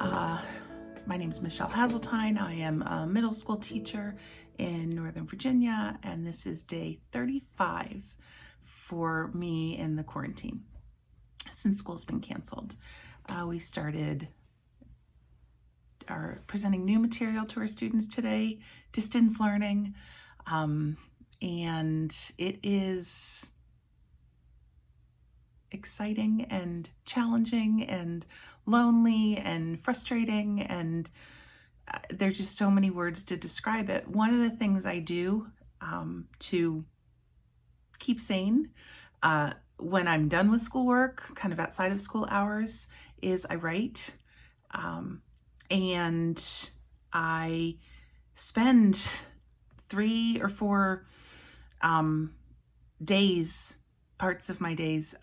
Uh, my name is Michelle Haseltine. I am a middle school teacher in Northern Virginia, and this is day 35 for me in the quarantine since school's been canceled. We started presenting new material to our students today, distance learning, and it is exciting and challenging and lonely and frustrating, and there's just so many words to describe it. One of the things I do to keep sane when I'm done with schoolwork, kind of outside of school hours, is I write, and I spend 3 or 4 parts of my days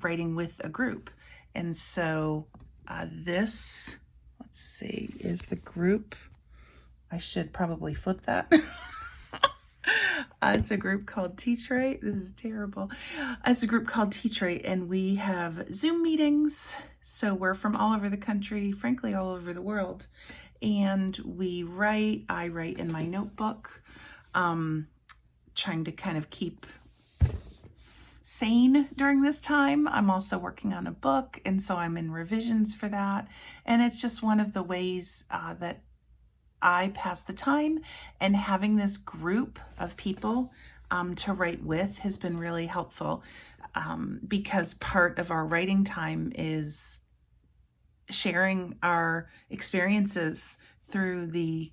writing with a group. And so this, let's see, is the group. I should probably flip that. It's a group called Teach Right. This is terrible. It's a group called Teach Right, and we have Zoom meetings. So we're from all over the country, frankly, all over the world. And I write in my notebook, trying to kind of keep sane during this time. I'm also working on a book, and so I'm in revisions for that. And it's just one of the ways that I pass the time, and having this group of people to write with has been really helpful, because part of our writing time is sharing our experiences through this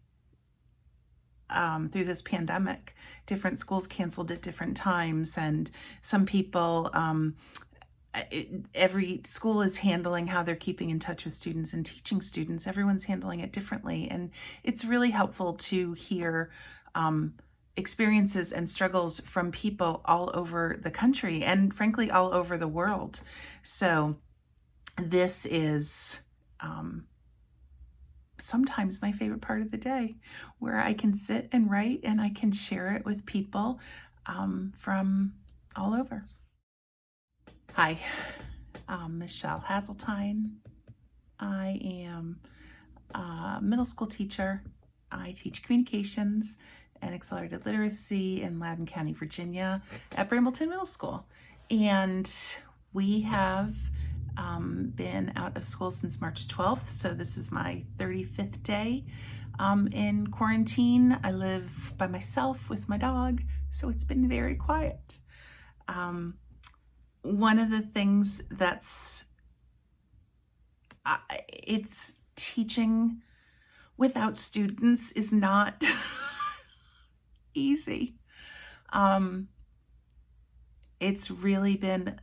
pandemic. Different schools canceled at different times, and some people, every school is handling how they're keeping in touch with students and teaching students. Everyone's handling it differently, and it's really helpful to hear experiences and struggles from people all over the country and frankly all over the world. So this is sometimes my favorite part of the day, where I can sit and write and I can share it with people from all over. Hi, I'm Michelle Haseltine. I am a middle school teacher. I teach communications and accelerated literacy in Loudoun County, Virginia at Brambleton Middle School. And we have been out of school since March 12th, so this is my 35th day in quarantine. I live by myself with my dog, so it's been very quiet. One of the things it's teaching without students is not easy. It's really been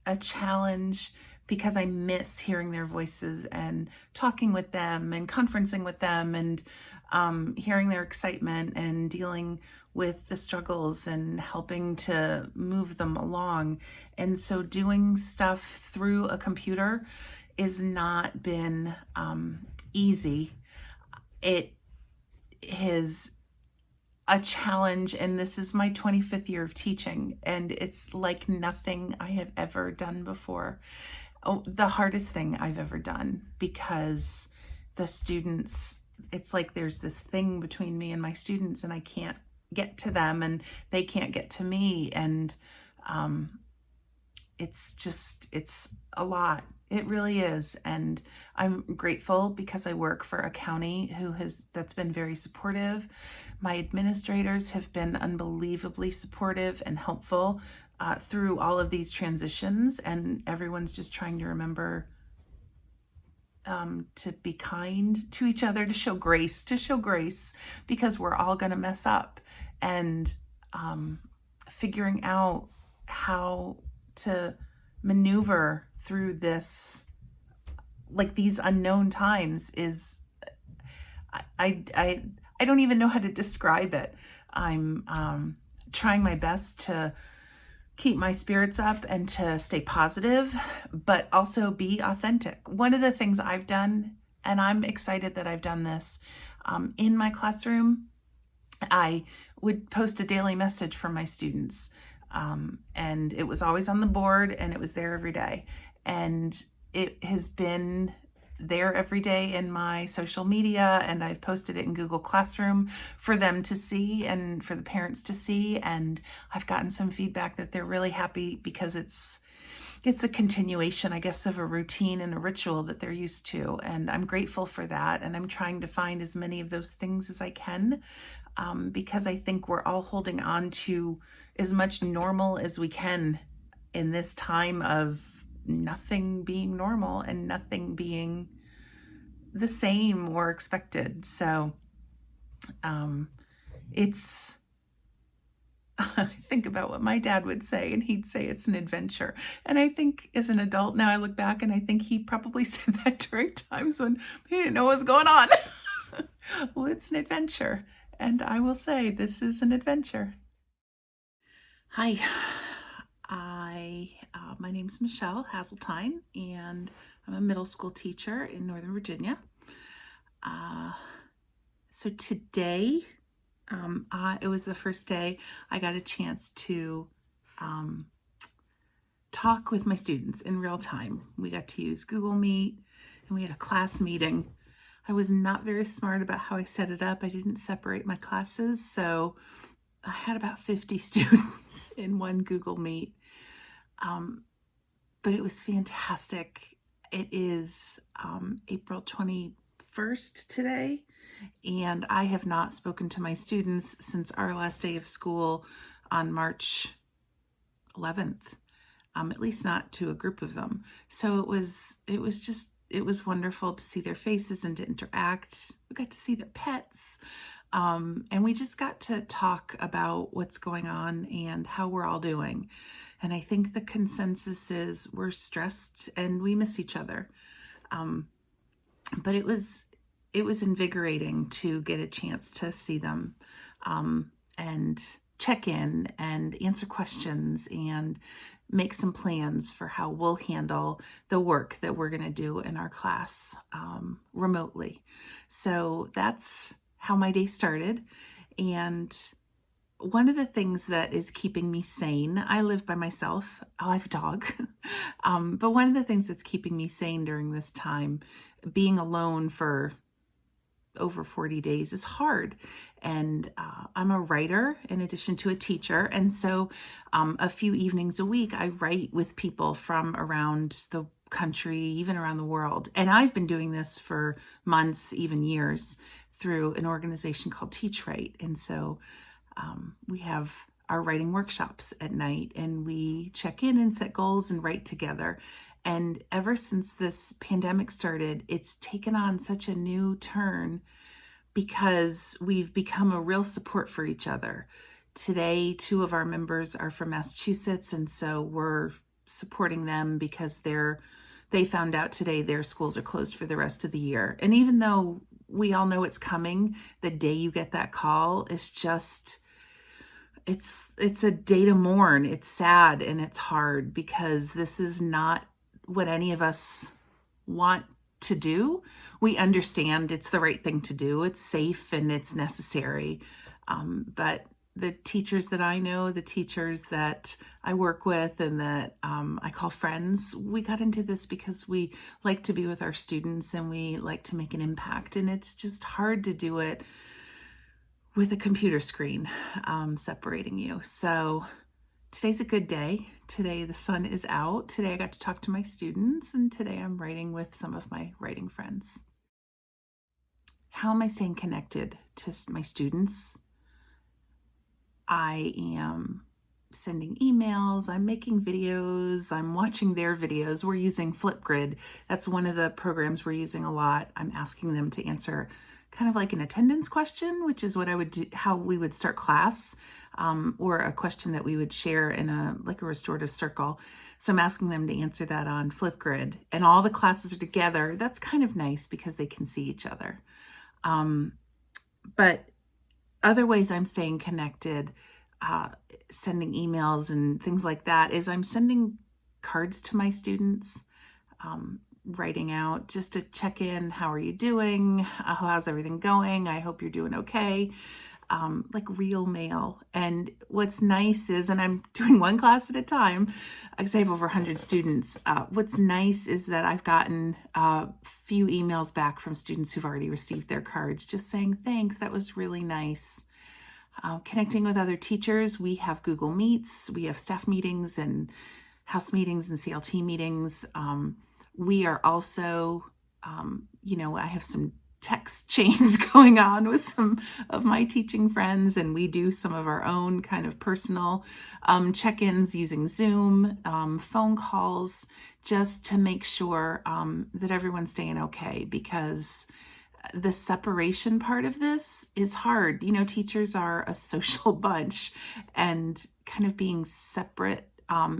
a challenge because I miss hearing their voices and talking with them and conferencing with them and hearing their excitement and dealing with the struggles and helping to move them along. And so doing stuff through a computer has not been easy. It is a challenge, and this is my 25th year of teaching, and it's like nothing I have ever done before. The hardest thing I've ever done, because the students, it's like there's this thing between me and my students, and I can't get to them and they can't get to me, and it's a lot. It really is. And I'm grateful because I work for a county that's been very supportive. My administrators have been unbelievably supportive and helpful through all of these transitions, and everyone's just trying to remember to be kind to each other, to show grace, because we're all going to mess up, and figuring out how to maneuver through this, like these unknown times, is I don't even know how to describe it. I'm trying my best to keep my spirits up and to stay positive, but also be authentic. One of the things I've done, and I'm excited that I've done this, in my classroom, I would post a daily message from my students, and it was always on the board, and it was there every day. And it has been there every day in my social media, and I've posted it in Google Classroom for them to see and for the parents to see. And I've gotten some feedback that they're really happy because it's a continuation, I guess, of a routine and a ritual that they're used to. And I'm grateful for that. And I'm trying to find as many of those things as I can, because I think we're all holding on to as much normal as we can in this time of nothing being normal and nothing being the same or expected. So I think about what my dad would say, and he'd say it's an adventure. And I think as an adult now, I look back and I think he probably said that during times when he didn't know what was going on. Well, it's an adventure. And I will say this is an adventure. Hi, my name's Michelle Haseltine, and I'm a middle school teacher in Northern Virginia. So today, it was the first day I got a chance to talk with my students in real time. We got to use Google Meet, and we had a class meeting. I was not very smart about how I set it up. I didn't separate my classes, so I had about 50 students in one Google Meet. But it was fantastic. It is April 21st today, and I have not spoken to my students since our last day of school on March 11th, at least not to a group of them. So it was wonderful to see their faces and to interact. We got to see their pets, and we just got to talk about what's going on and how we're all doing. And I think the consensus is we're stressed and we miss each other. But it was invigorating to get a chance to see them and check in and answer questions and make some plans for how we'll handle the work that we're going to do in our class remotely. So that's how my day started. And one of the things that is keeping me sane, I live by myself. I have a dog. But one of the things that's keeping me sane during this time, being alone for over 40 days, is hard. And I'm a writer in addition to a teacher. And so a few evenings a week, I write with people from around the country, even around the world. And I've been doing this for months, even years, through an organization called Teach Write. And so we have our writing workshops at night, and we check in and set goals and write together. And ever since this pandemic started, it's taken on such a new turn because we've become a real support for each other. Today, 2 of our members are from Massachusetts, and so we're supporting them because they found out today their schools are closed for the rest of the year. And even though we all know it's coming, the day you get that call is just, it's a day to mourn. It's sad and it's hard because this is not what any of us want to do. We understand it's the right thing to do. It's safe and it's necessary. But the teachers that I know, the teachers that I work with and that I call friends, we got into this because we like to be with our students and we like to make an impact. And it's just hard to do it with a computer screen separating you. So today's a good day. Today the sun is out. Today I got to talk to my students, and today I'm writing with some of my writing friends. How am I staying connected to my students? I am sending emails, I'm making videos, I'm watching their videos. We're using Flipgrid. That's one of the programs we're using a lot. I'm asking them to answer kind of like an attendance question, which is what I would do, how we would start class, or a question that we would share in a restorative circle. So I'm asking them to answer that on Flipgrid, and all the classes are together. That's kind of nice because they can see each other. But other ways I'm staying connected, sending emails and things like that, is I'm sending cards to my students, writing out just to check in. How are you doing? How's everything going? I hope you're doing okay. like real mail. And what's nice is, and I'm doing one class at a time, because I have over 100 students. What's nice is that I've gotten a few emails back from students who've already received their cards, just saying, thanks, that was really nice. Connecting with other teachers, we have Google Meets, we have staff meetings and house meetings and CLT meetings. We are also, I have some text chains going on with some of my teaching friends, and we do some of our own kind of personal check-ins using Zoom, phone calls, just to make sure that everyone's staying okay, because the separation part of this is hard. Teachers are a social bunch, and kind of being separate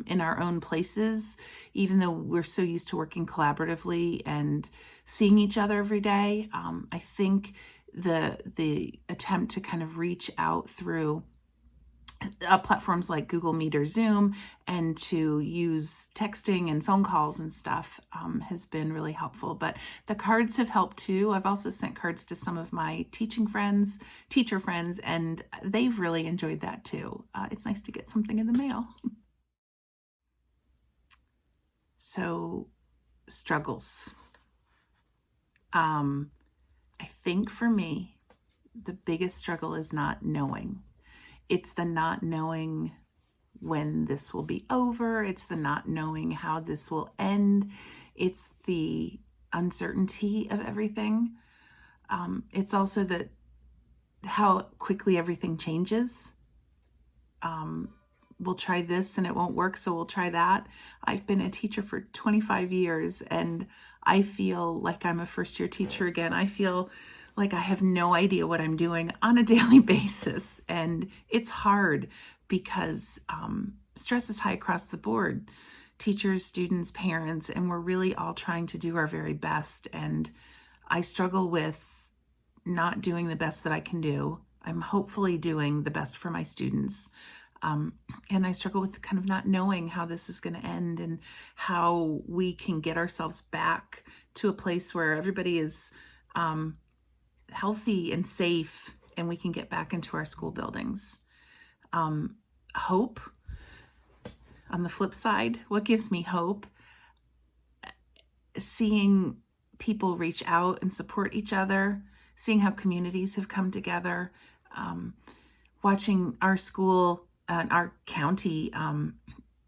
in our own places, even though we're so used to working collaboratively and seeing each other every day. I think the attempt to kind of reach out through platforms like Google Meet or Zoom, and to use texting and phone calls and stuff has been really helpful. But the cards have helped too. I've also sent cards to some of my teacher friends, and they've really enjoyed that too. It's nice to get something in the mail. So, struggles. I think for me, the biggest struggle is not knowing. It's the not knowing when this will be over. It's the not knowing how this will end. It's the uncertainty of everything. It's also how quickly everything changes. We'll try this and it won't work, so we'll try that. I've been a teacher for 25 years, and I feel like I'm a first-year teacher again. I feel like I have no idea what I'm doing on a daily basis. And it's hard because stress is high across the board. Teachers, students, parents, and we're really all trying to do our very best. And I struggle with not doing the best that I can do. I'm hopefully doing the best for my students. And I struggle with kind of not knowing how this is going to end, and how we can get ourselves back to a place where everybody is healthy and safe, and we can get back into our school buildings. Hope. On the flip side, what gives me hope? Seeing people reach out and support each other, seeing how communities have come together, watching our school and our county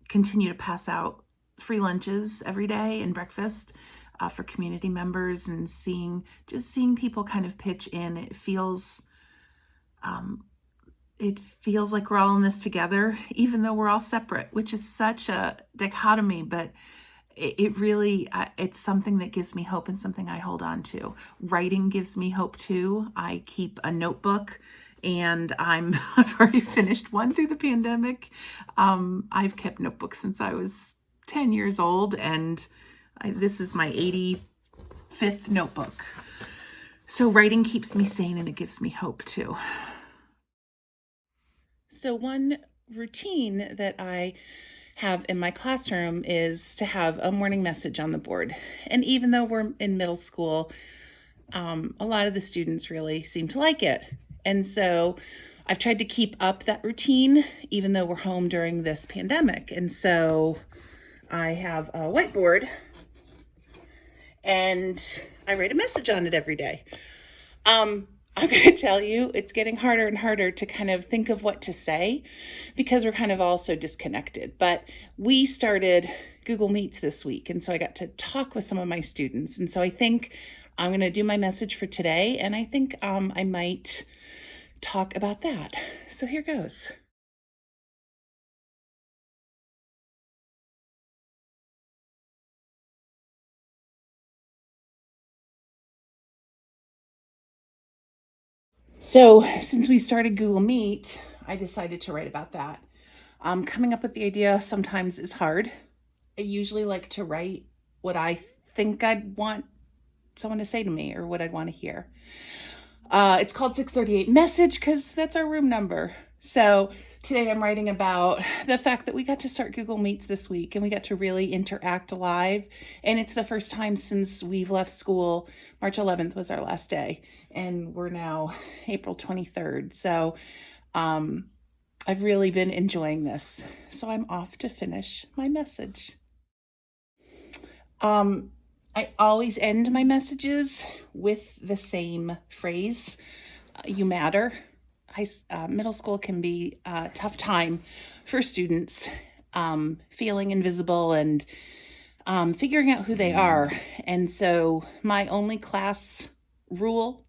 continue to pass out free lunches every day and breakfast for community members, and seeing people kind of pitch in. It feels like we're all in this together, even though we're all separate, which is such a dichotomy, but it really, it's something that gives me hope and something I hold on to. Writing gives me hope too. I keep a notebook, and I've already finished one through the pandemic. I've kept notebooks since I was 10 years old, and this is my 85th notebook. So writing keeps me sane, and it gives me hope too. So one routine that I have in my classroom is to have a morning message on the board. And even though we're in middle school, a lot of the students really seem to like it. And so I've tried to keep up that routine, even though we're home during this pandemic. And so I have a whiteboard, and I write a message on it every day. I'm going to tell you, it's getting harder and harder to kind of think of what to say, because we're kind of all so disconnected. But we started Google Meets this week, and so I got to talk with some of my students. And so I think I'm going to do my message for today, and I think I might talk about that. So here goes. So since we started Google Meet, I decided to write about that. Coming up with the idea sometimes is hard. I usually like to write what I think I'd want someone to say to me, or what I'd want to hear. It's called 638 message because that's our room number. So Today I'm writing about the fact that we got to start Google Meets this week and we got to really interact live. And it's the first time since we've left school. March 11th was our last day and we're now April 23rd. So I've really been enjoying this. So I'm off to finish my message. I always end my messages with the same phrase, you matter. Middle school can be a tough time for students, feeling invisible and figuring out who they are. And so my only class rule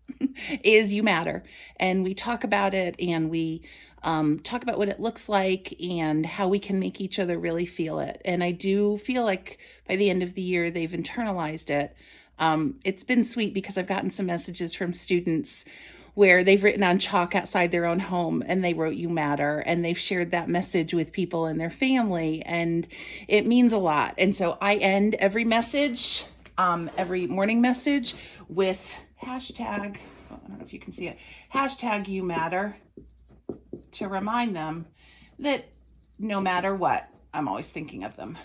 is you matter. And we talk about it and we talk about what it looks like and how we can make each other really feel it. And I do feel like by the end of the year, they've internalized it. It's been sweet because I've gotten some messages from students where they've written on chalk outside their own home and they wrote you matter, and they've shared that message with people in their family, and it means a lot. And so I end every message, every morning message with hashtag, I don't know if you can see it, hashtag you matter, to remind them that no matter what, I'm always thinking of them.